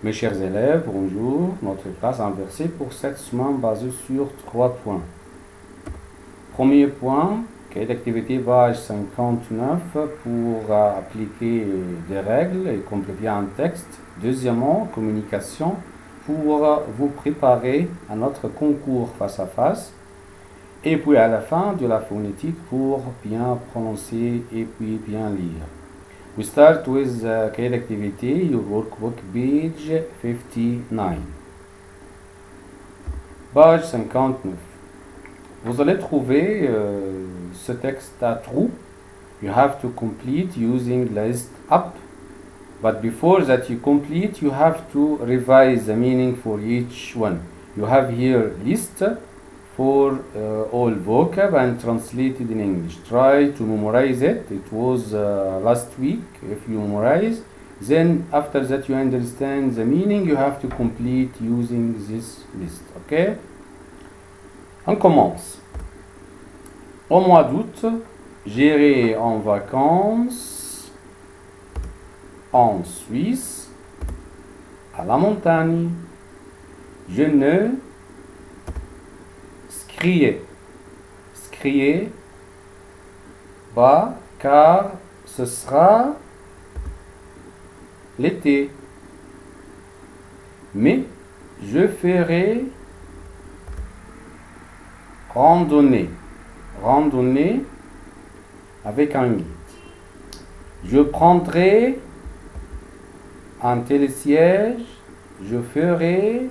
Mes chers élèves, bonjour. Notre classe inversée pour cette semaine basée sur 3 points. Premier point, cahier d'activité page 59 pour appliquer des règles et compléter un texte. Deuxièmement, communication pour vous préparer à notre concours face à face. Et puis à la fin de la phonétique pour bien prononcer et puis bien lire. We start with cahier d'activité, your workbook page 59. Page 59. Vous allez trouver ce texte à trous. You have to complete using list up. But before that you complete, you have to revise the meaning for each one. You have here list for all vocab and translated in English. Try to memorize it. It was last week. If you memorize, then after that you understand the meaning, you have to complete using this list. Ok? On commence. Au mois d'août, j'irai en vacances en Suisse, à la montagne. Je ne scriez pas car ce sera l'été. Mais je ferai randonnée avec un guide. Je prendrai un télésiège, je ferai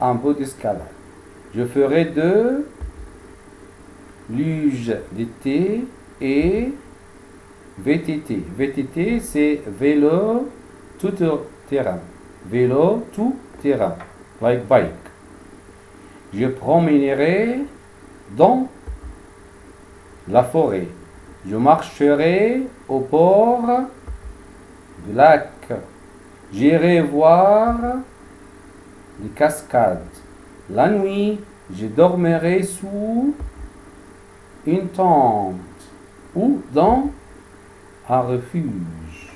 un peu d'escalade. Je ferai de luge d'été et VTT. VTT, c'est vélo tout terrain. Vélo tout terrain, like bike. Je promènerai dans la forêt. Je marcherai au bord du lac. J'irai voir les cascades. La nuit, je dormirai sous une tente ou dans un refuge.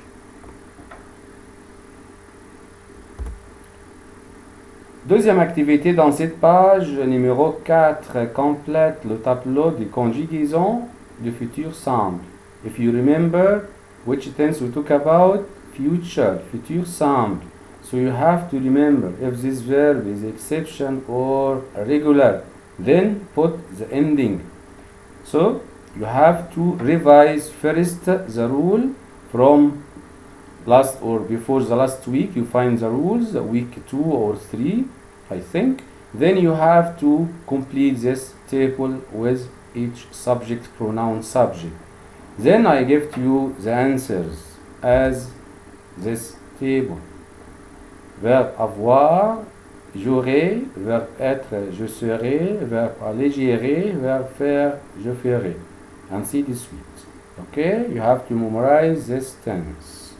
Deuxième activité dans cette page, numéro 4, complète le tableau de conjugaison du futur simple. If you remember which tense we talk about, future simple. So you have to remember if this verb is exception or regular, then put the ending. So you have to revise first the rule from last or before the last week. You find the rules, week 2 or 3, I think. Then you have to complete this table with each subject, pronoun, subject. Then I give to you the answers as this table. Verbe avoir, j'aurai, verbe être, je serai, verbe aller, j'irai, verbe faire, je ferai. Ainsi de suite. Okay, you have to memorize this tense.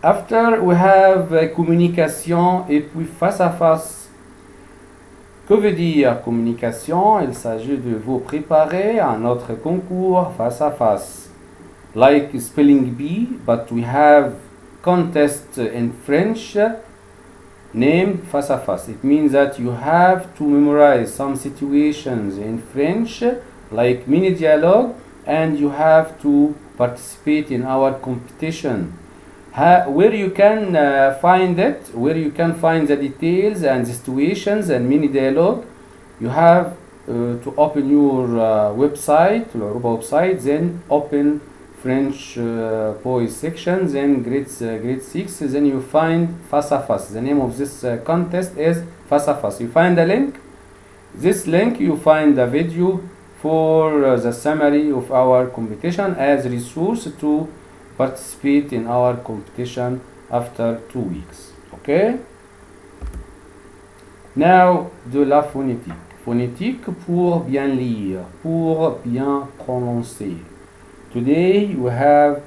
After we have communication et puis face à face. Que veut dire communication? Il s'agit de vous préparer à notre concours face à face. Like spelling bee, but we have contest in French named face à face. It means that you have to memorize some situations in French, like mini dialogue, and you have to participate in our competition. Where you can find it, where you can find the details and the situations and mini dialogue, you have to open your website, Yoruba website, then open French boys section, then grade 6, then you find face à face. The name of this contest is face à face. You find the link. This link you find the video for the summary of our competition as resource to participate in our competition after 2 weeks. Okay? Now, de la phonétique. Phonétique pour bien lire, pour bien prononcer. Today we have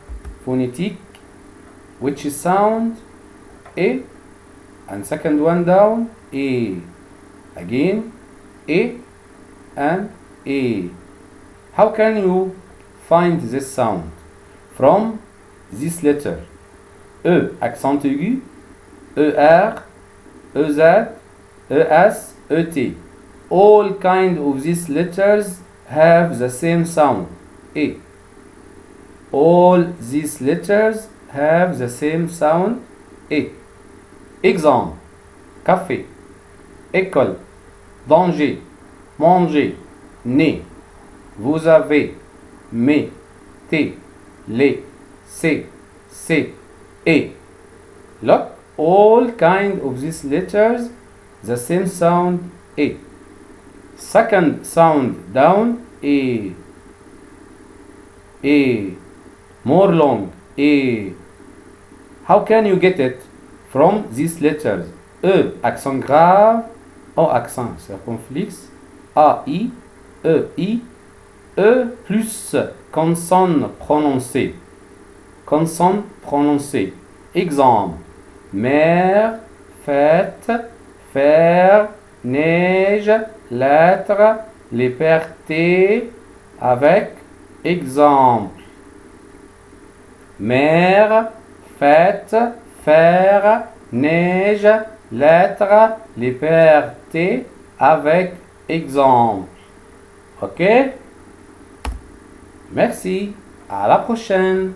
phonetic, which is sound A, and second one down A. Again A and A. How can you find this sound? From this letter E, accent aigu, ER, EZ, ES, ET. All kind of these letters have the same sound. E. All these letters have the same sound. E. Exemple. Café, école, danger, manger, nez. Vous avez, mais, t, les, c'est, et. Look, all kind of these letters, the same sound e. Second sound down e more long e. How can you get it from these letters? E, accent grave, O, accent circonflexe, A, I, E plus consonne prononcée. Consonne prononcée. Exemple. Mer, fête, faire, neige, lettre, liberté, avec exemple. Mer, fête, faire, neige, lettre, liberté, avec exemple. Ok? Merci. À la prochaine.